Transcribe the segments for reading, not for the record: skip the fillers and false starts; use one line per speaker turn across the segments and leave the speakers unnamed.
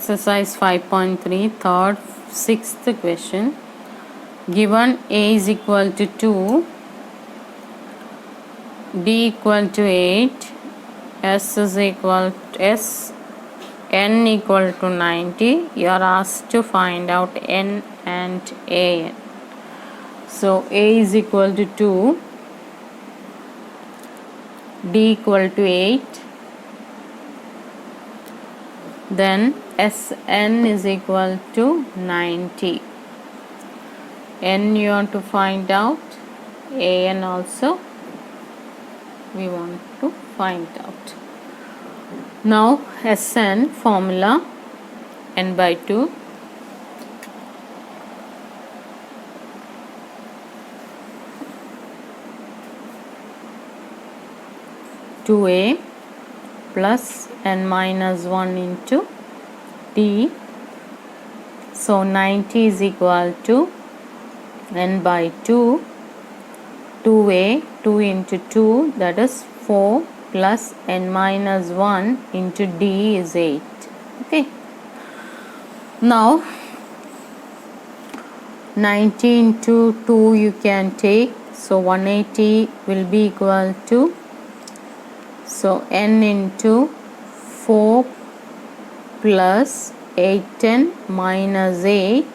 Exercise 5.3, third, sixth question. Given A is equal to 2, D equal to 8, N equal to 90. You are asked to find out N and A. So A is equal to 2, D equal to 8, then Sn is equal to 90. N you want to find out, An also we want to find out. Now Sn formula, n by 2, (2a) plus n minus 1 into d. So 90 is equal to n by 2, 2a, 2 into 2, that is 4, plus n minus 1 into d is 8. Okay. Now 90 into 2 you can take, so 180 will be equal to, so n into 4 plus 8n minus 8,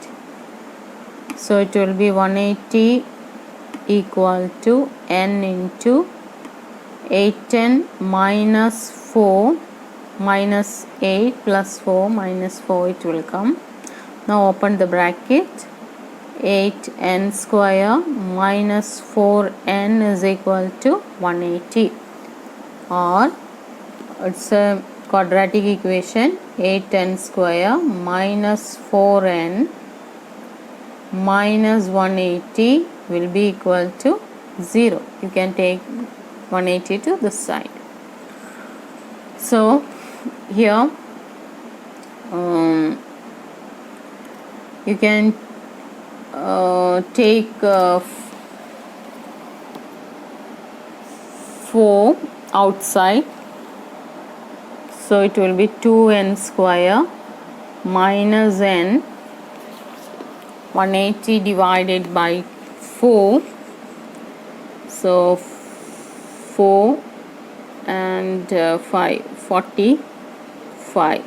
so it will be 180 equal to n into 8n minus 4 minus 8 plus 4 minus 4 it will come. Now open the bracket, 8n square minus 4n is equal to 180, or it's a quadratic equation, 8n square minus 4n minus 180 will be equal to 0. You can take 180 to this side. So here you can take 4 outside, so it will be 2n square minus n, 180 divided by 4, so 4 and 5, 45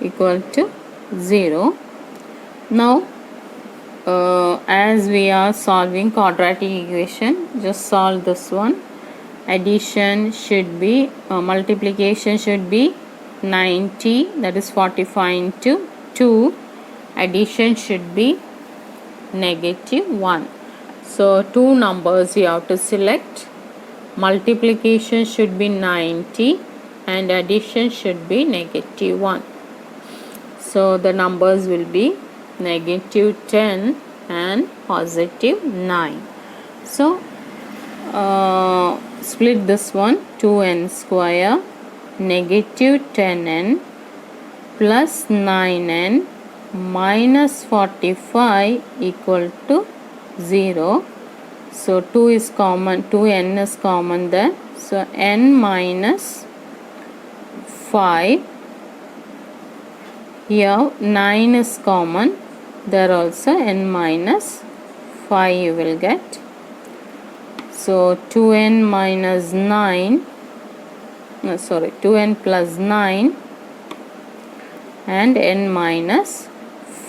equal to 0. Now as we are solving quadratic equation, just solve this one. Addition should be, multiplication should be 90, that is 45 into 2. Addition should be negative 1. So two numbers you have to select. Multiplication should be 90 and addition should be negative 1. So the numbers will be negative 10 and positive 9. So split this one, 2n square negative 10n plus 9n minus 45 equal to 0. So 2 is common, 2n is common there, so n minus 5. Here 9 is common, there also n minus 5 you will get. So 2n minus 9, 2n plus 9 and n minus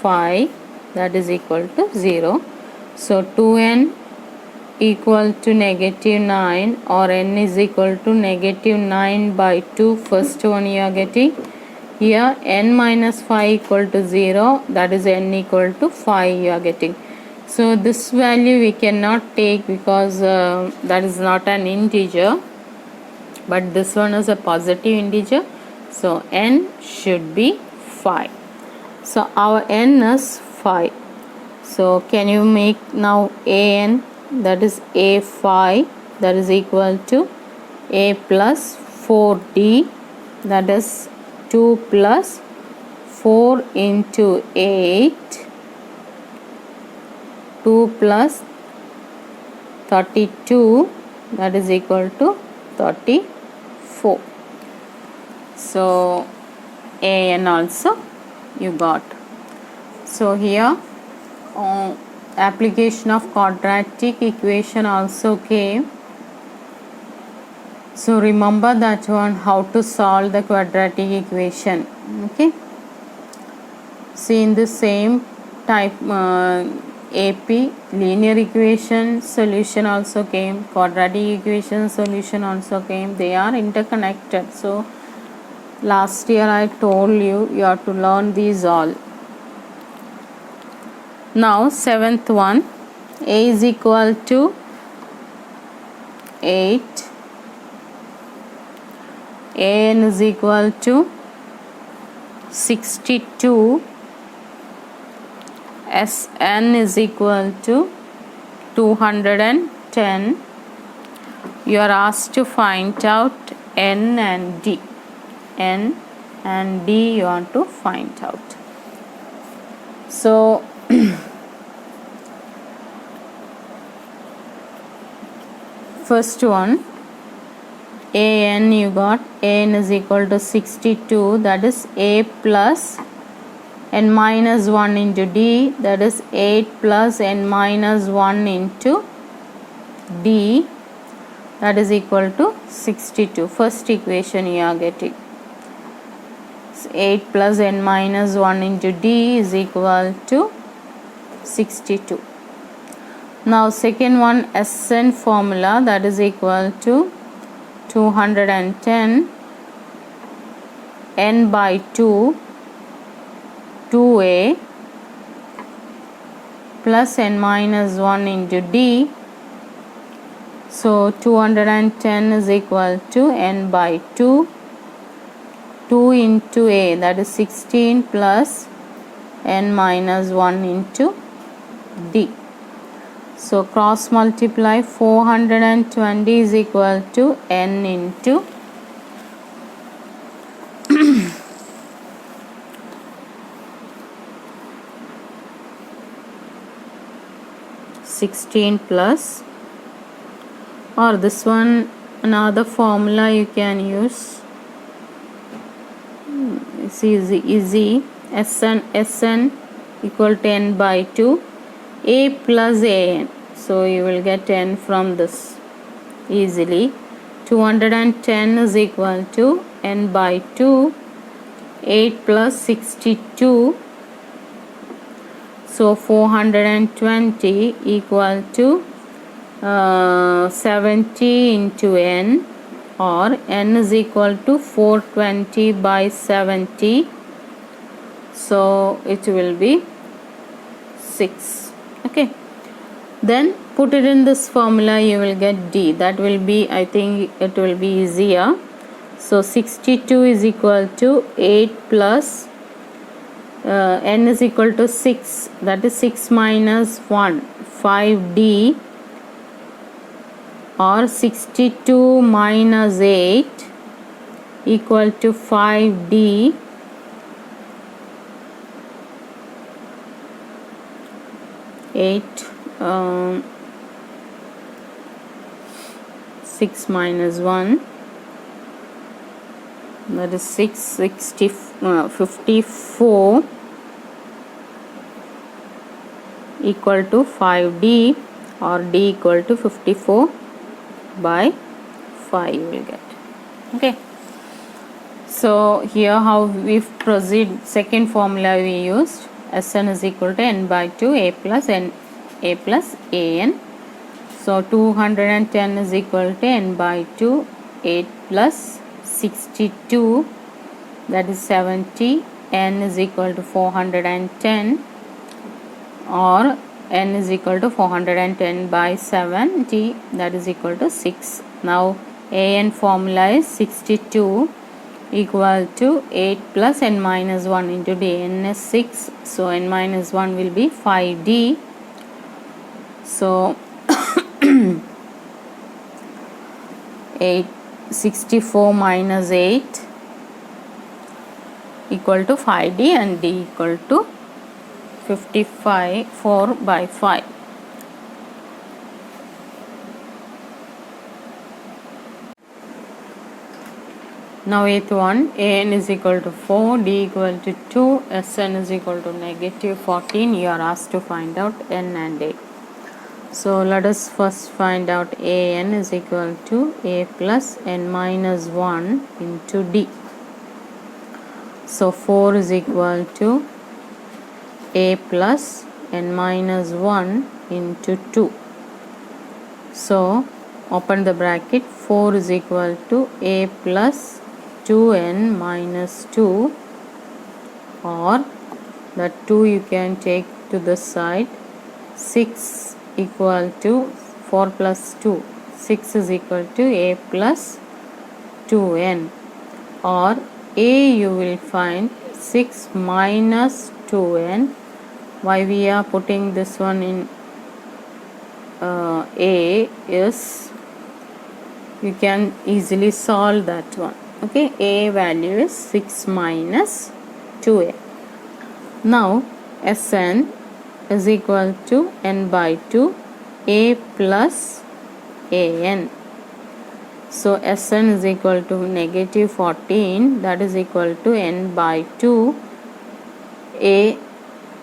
5, that is equal to 0. So 2n equal to negative 9, or n is equal to negative 9 by 2, first one you are getting. Here n minus 5 equal to 0, that is n equal to 5 you are getting. So this value we cannot take because that is not an integer, but this one is a positive integer, so n should be 5. So our n is 5. So can you make now an, that is a5, that is equal to a plus 4d, that is 2 plus 4 into 8, 2 plus 32, that is equal to 34. So an also you got. So here application of quadratic equation also came. So remember that one, how to solve the quadratic equation. Okay, see in the same type AP linear equation solution also came, quadratic equation solution also came. They are interconnected. So last year I told you have to learn these all. Now seventh one, a is equal to 8, an is equal to 62, Sn is equal to 210. You are asked to find out n and d. N and d you want to find out. So first one, an you got, an is equal to 62, that is a plus n minus 1 into d, that is 8 plus n minus 1 into d, that is equal to 62. First equation you are getting. 8 plus n minus 1 into d is equal to 62. Now second one, Sn formula, that is equal to 210 n by 2 2a plus n minus 1 into d. So 210 is equal to n by 2, 2 into a, that is 16 plus n minus 1 into d. So cross multiply, 420 is equal to n into 16 plus, or this one another formula you can use. It's easy. Sn equal to n by 2, a plus an. So you will get n from this easily. 210 is equal to n by 2, 8 plus 62. So 420 equal to 70 into n, or n is equal to 420 by 70. So it will be 6. Okay, then put it in this formula, you will get d. That will be, I think it will be easier. So 62 is equal to 8 plus n is equal to 6, that is 6 minus 1, 5d, or 62 minus 8 equal to 5d. Eight 6 minus 1, that is 54 equal to 5d, or d equal to 54 by 5 you will get. Okay, so here how we proceed. Second formula we used, Sn is equal to n by 2, a plus an. So 210 is equal to n by 2, 8 plus 62, that is 70, n is equal to 410, or n is equal to 410 by 70, that is equal to 6. Now an formula is 62 equal to 8 plus n minus 1 into d. N is 6, so n minus 1 will be 5d. So 64 minus 8 equal to 5d, and d equal to 54 by 5. Now eighth one, an is equal to 4, d equal to 2, Sn is equal to negative 14. You are asked to find out n and a. So let us first find out an is equal to a plus n minus 1 into d. So 4 is equal to a plus n minus 1 into 2. So open the bracket, 4 is equal to a plus 2n minus 2, or that 2 you can take to the side. 6 equal to 4 plus 2, 6 is equal to a plus 2n, or a you will find 6 minus 2n. Why we are putting this one in a is you can easily solve that one. Okay, a value is 6 minus 2a. Now Sn is equal to n by 2, a plus an. So Sn is equal to negative 14, that is equal to n by 2, a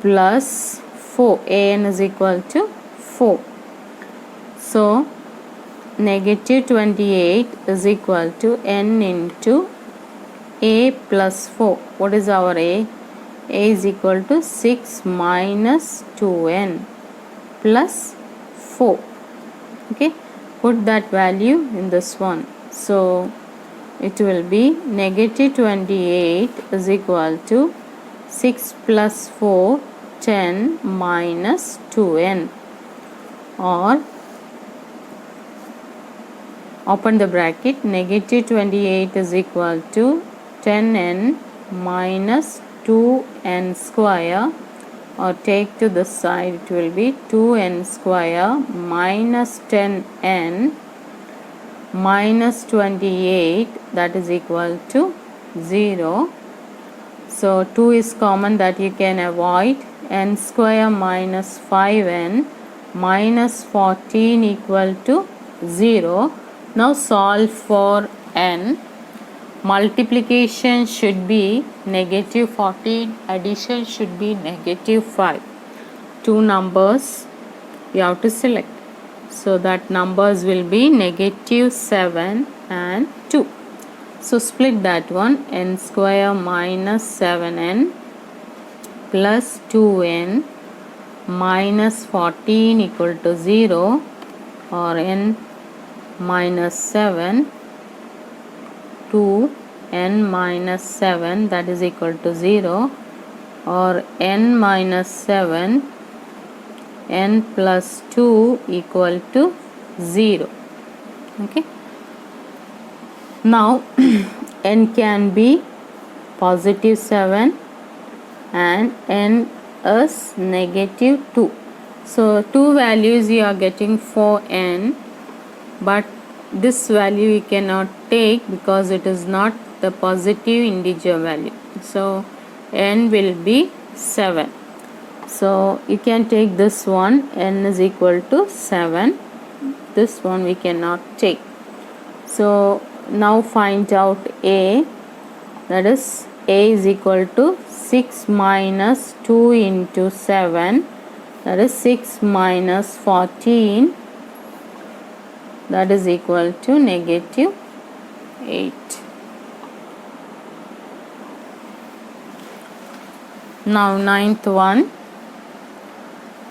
plus 4, an is equal to 4. So negative 28 is equal to n into a plus 4. What is our a? A is equal to 6 minus 2n plus 4. Okay, put that value in this one. So it will be negative 28 is equal to 6 plus 4, 10 minus 2n, or open the bracket, negative 28 is equal to 10n minus 2n square, or take to the side, it will be 2n square minus 10n minus 28, that is equal to 0. So 2 is common, that you can avoid. N square minus 5n minus 14 equal to 0. Now solve for n. Multiplication should be negative 14, addition should be negative 5. Two numbers you have to select. So that numbers will be negative 7 and 2. So split that one, n square minus 7n plus 2n minus 14 equal to 0, or n minus 7 to n minus 7, that is equal to 0, or n minus 7 n plus 2 equal to 0. Okay, now n can be positive 7 and n is negative 2. So two values you are getting for n, but this value you cannot take because it is not the positive integer value. So n will be 7. So you can take this one, n is equal to 7. This one we cannot take. So now find out a, that is a is equal to 6 minus 2 into 7, that is 6 minus 14, that is equal to negative 8. Now ninth one,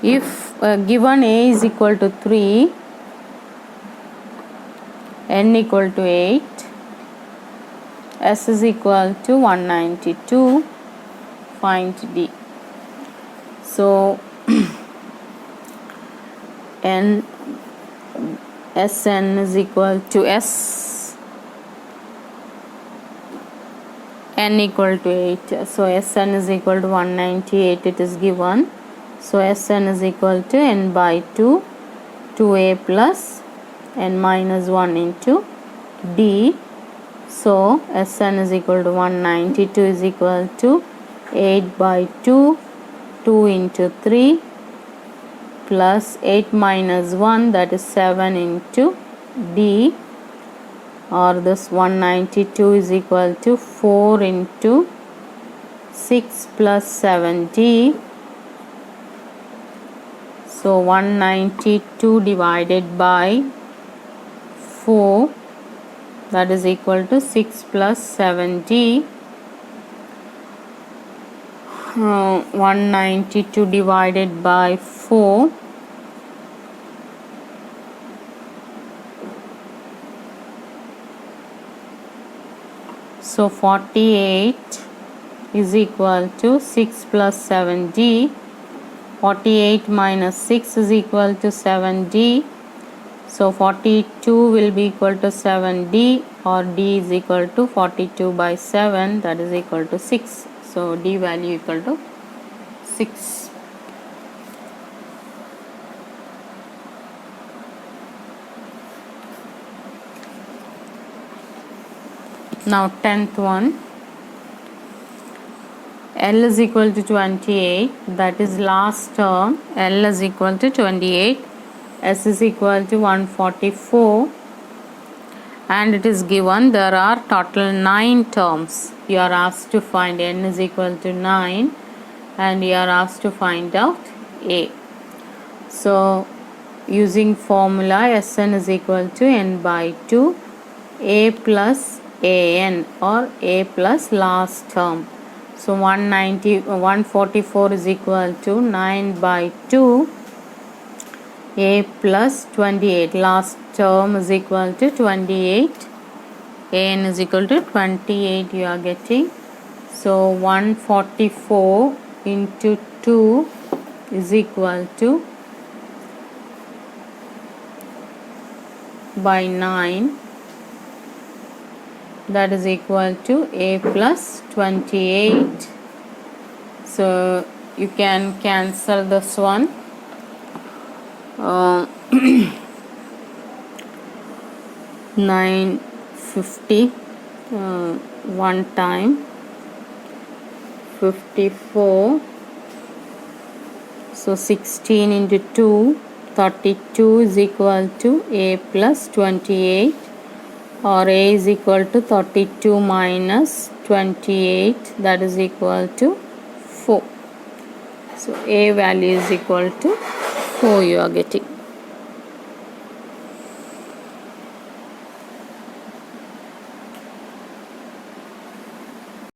if given a is equal to 3, n equal to 8, s is equal to 192, find d. So n Sn is equal to n equal to 8. So Sn is equal to 198, it is given. So Sn is equal to n by 2, 2a plus n minus 1 into d. So Sn is equal to 192 is equal to 8 by 2, 2 into 3 plus 8 minus 1, that is 7 into d. or this 192 is equal to 4 into 6 plus 7d. So 192 divided by 4, that is equal to 6 plus 7d. 192 divided by 4, so 48 is equal to 6 plus 7d. 48 minus 6 is equal to 7d. So 42 will be equal to 7d, or d is equal to 42 by 7, that is equal to 6. So d value equal to 6. Now 10th one. L is equal to 28, that is last term. L is equal to 28. S is equal to 144, and it is given there are total 9 terms. You are asked to find n is equal to 9, and you are asked to find out a. So using formula, Sn is equal to n by 2, a plus an, or a plus last term. So 144 is equal to 9 by 2, a plus 28, last term is equal to 28, an is equal to 28 you are getting. So 144 into 2 is equal to by 9, that is equal to a plus 28. So you can cancel this one. 950 one time, 54, so 16 into 2, 32 is equal to a plus 28, or a is equal to 32 minus 28, that is equal to 4. So a value is equal to 4 you are getting.